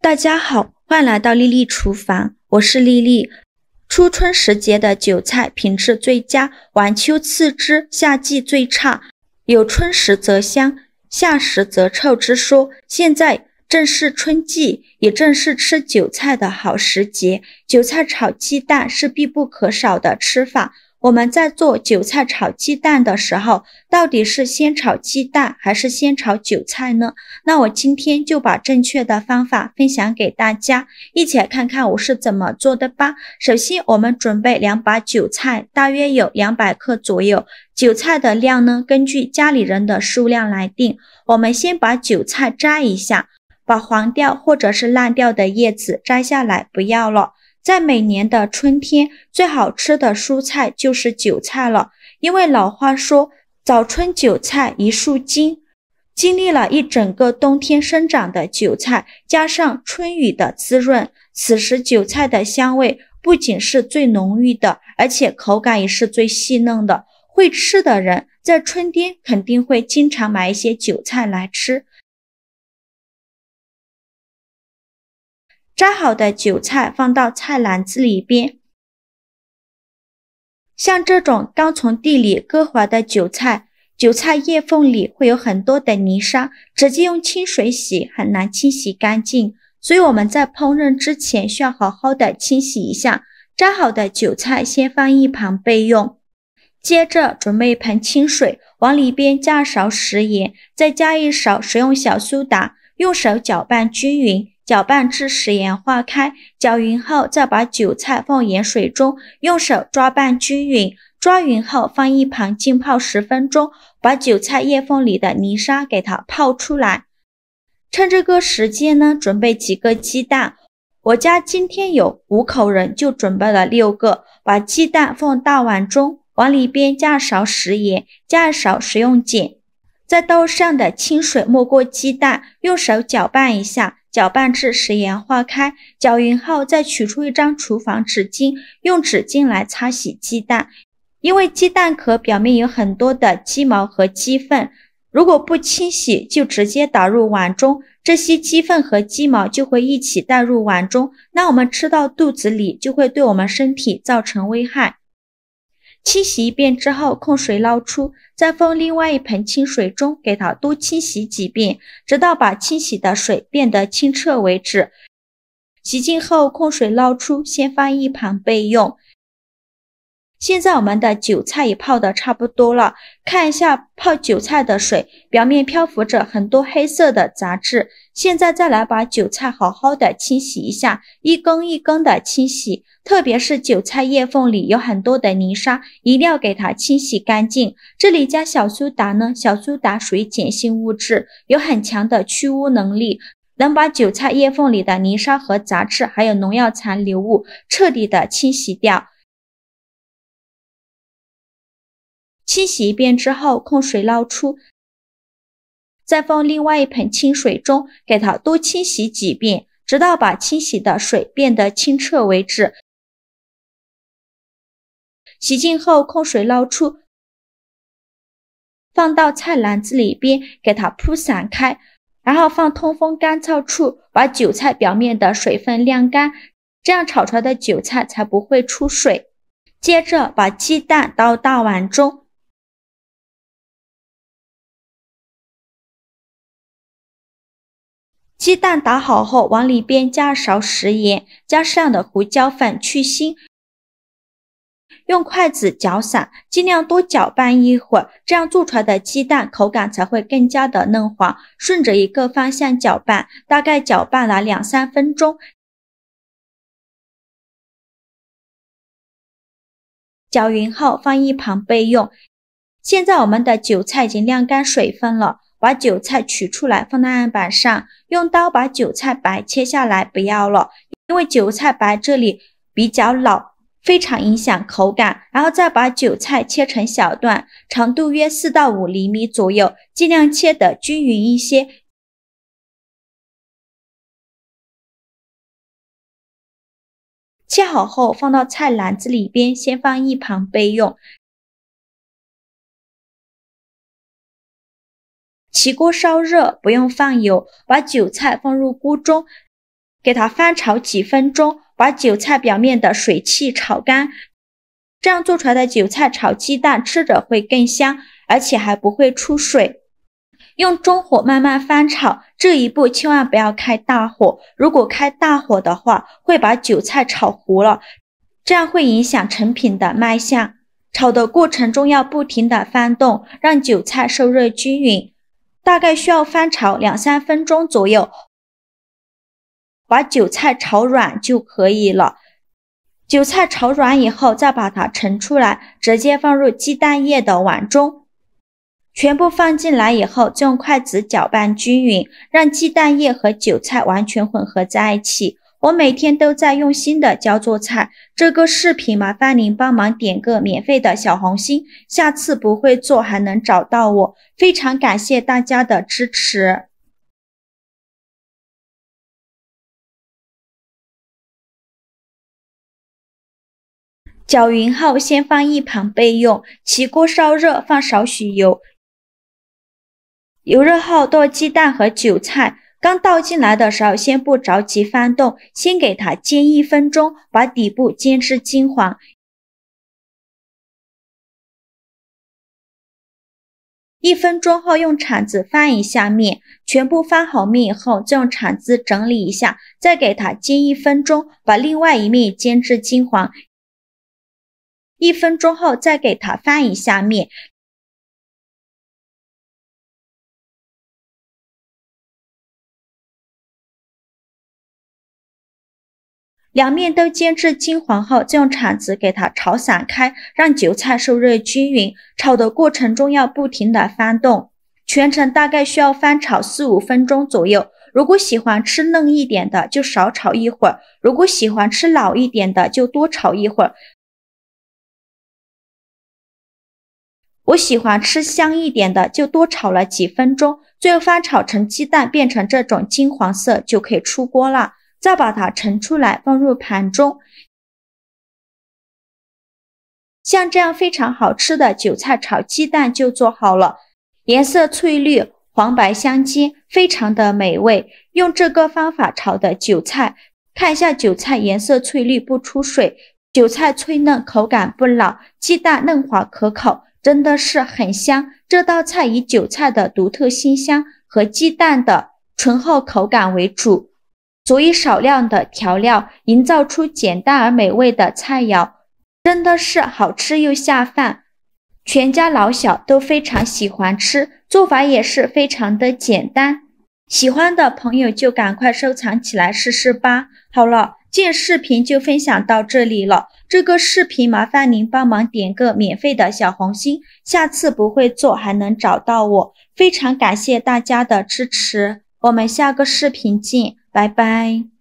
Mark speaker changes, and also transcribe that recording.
Speaker 1: 大家好，欢迎来到丽丽厨房，我是丽丽。初春时节的韭菜品质最佳，晚秋次之，夏季最差。有春时则香，夏时则臭之说。现在正是春季，也正是吃韭菜的好时节。韭菜炒鸡蛋是必不可少的吃法。我们在做韭菜炒鸡蛋的时候，到底是先炒鸡蛋还是先炒韭菜呢？那我今天就把正确的方法分享给大家，一起来看看我是怎么做的吧。首先我们准备2把韭菜，大约有200克左右。韭菜的量呢，根据家里人的数量来定。我们先把韭菜摘一下，把黄掉或者是烂掉的叶子摘下来，不要了。在每年的春天，最好吃的蔬菜就是韭菜了，因为老话说早春韭菜一树金。经历了一整个冬天生长的韭菜，加上春雨的滋润，此时韭菜的香味不仅是最浓郁的，而且口感也是最细嫩的。会吃的人在春天肯定会经常买一些韭菜来吃。摘好的韭菜放到菜篮子里边。像这种刚从地里割回来的韭菜，韭菜叶缝里会有很多的泥沙，直接用清水洗很难清洗干净，所以我们在烹饪之前需要好好的清洗一下。摘好的韭菜先放一旁备用。接着准备一盆清水，往里边加勺食盐，再加一勺食用小苏打，用手搅拌均匀，搅拌至食盐化开。搅匀后再把韭菜放盐水中，用手抓拌均匀，抓匀后放一旁浸泡10分钟，把韭菜叶缝里的泥沙给它泡出来。趁这个时间呢，准备几个鸡蛋。我家今天有5口人，就准备了6个。把鸡蛋放大碗中，往里边加勺食盐，加一勺食用碱，在刀上的清水没过鸡蛋，用手搅拌一下，搅拌至食盐化开。搅匀后再取出一张厨房纸巾，用纸巾来擦洗鸡蛋，因为鸡蛋壳表面有很多的鸡毛和鸡粪，如果不清洗就直接倒入碗中，这些鸡粪和鸡毛就会一起带入碗中，那我们吃到肚子里就会对我们身体造成危害。清洗一遍之后控水捞出，再放另外一盆清水中，给它多清洗几遍，直到把清洗的水变得清澈为止。洗净后控水捞出，先放一旁备用。现在我们的韭菜也泡得差不多了，看一下泡韭菜的水，表面漂浮着很多黑色的杂质。现在再来把韭菜好好的清洗一下，一根一根的清洗，特别是韭菜叶缝里有很多的泥沙，一定要给它清洗干净。这里加小苏打呢，小苏打属于碱性物质，有很强的去污能力，能把韭菜叶缝里的泥沙和杂质还有农药残留物彻底的清洗掉。清洗一遍之后控水捞出，再放另外一盆清水中，给它多清洗几遍，直到把清洗的水变得清澈为止。洗净后控水捞出，放到菜篮子里边，给它铺散开，然后放通风干燥处，把韭菜表面的水分晾干，这样炒出来的韭菜才不会出水。接着把鸡蛋倒大碗中，鸡蛋打好后，往里边加勺食盐，加适量的胡椒粉去腥，用筷子搅散，尽量多搅拌一会儿，这样做出来的鸡蛋口感才会更加的嫩滑。顺着一个方向搅拌，大概搅拌了2-3分钟。搅匀后放一旁备用。现在我们的韭菜已经晾干水分了，把韭菜取出来放在案板上，用刀把韭菜白切下来，不要了，因为韭菜白这里比较老，非常影响口感。然后再把韭菜切成小段，长度约4到5厘米左右，尽量切得均匀一些。切好后放到菜篮子里边，先放一旁备用。起锅烧热，不用放油，把韭菜放入锅中，给它翻炒几分钟，把韭菜表面的水汽炒干。这样做出来的韭菜炒鸡蛋吃着会更香，而且还不会出水。用中火慢慢翻炒，这一步千万不要开大火，如果开大火的话，会把韭菜炒糊了，这样会影响成品的卖相。炒的过程中要不停地翻动，让韭菜受热均匀，大概需要翻炒2-3分钟左右，把韭菜炒软就可以了。韭菜炒软以后，再把它盛出来，直接放入鸡蛋液的碗中。全部放进来以后，再用筷子搅拌均匀，让鸡蛋液和韭菜完全混合在一起。我每天都在用心的教做菜，这个视频麻烦您帮忙点个免费的小红心，下次不会做还能找到我，非常感谢大家的支持。搅匀后先放一旁备用，起锅烧热，放少许油。油热后倒鸡蛋和韭菜，刚倒进来的时候先不着急翻动，先给它煎1分钟，把底部煎至金黄。1分钟后用铲子翻一下面，全部翻好面以后，再用铲子整理一下，再给它煎1分钟，把另外一面煎至金黄。1分钟后再给它翻一下面。两面都煎至金黄后，再用铲子给它炒散开，让韭菜受热均匀。炒的过程中要不停地翻动，全程大概需要翻炒4-5分钟左右。如果喜欢吃嫩一点的，就少炒一会儿；如果喜欢吃老一点的，就多炒一会儿。我喜欢吃香一点的，就多炒了几分钟，最后翻炒成鸡蛋变成这种金黄色就可以出锅了。再把它盛出来，放入盘中。像这样非常好吃的韭菜炒鸡蛋就做好了，颜色翠绿，黄白相间，非常的美味。用这个方法炒的韭菜，看一下韭菜颜色翠绿不出水，韭菜脆嫩，口感不老，鸡蛋嫩滑可口，真的是很香。这道菜以韭菜的独特辛香和鸡蛋的醇厚口感为主，佐以少量的调料，营造出简单而美味的菜肴，真的是好吃又下饭，全家老小都非常喜欢吃，做法也是非常的简单。喜欢的朋友就赶快收藏起来试试吧。好了，今天视频就分享到这里了。这个视频麻烦您帮忙点个免费的小红心，下次不会做还能找到我，非常感谢大家的支持。我们下个视频见，拜拜。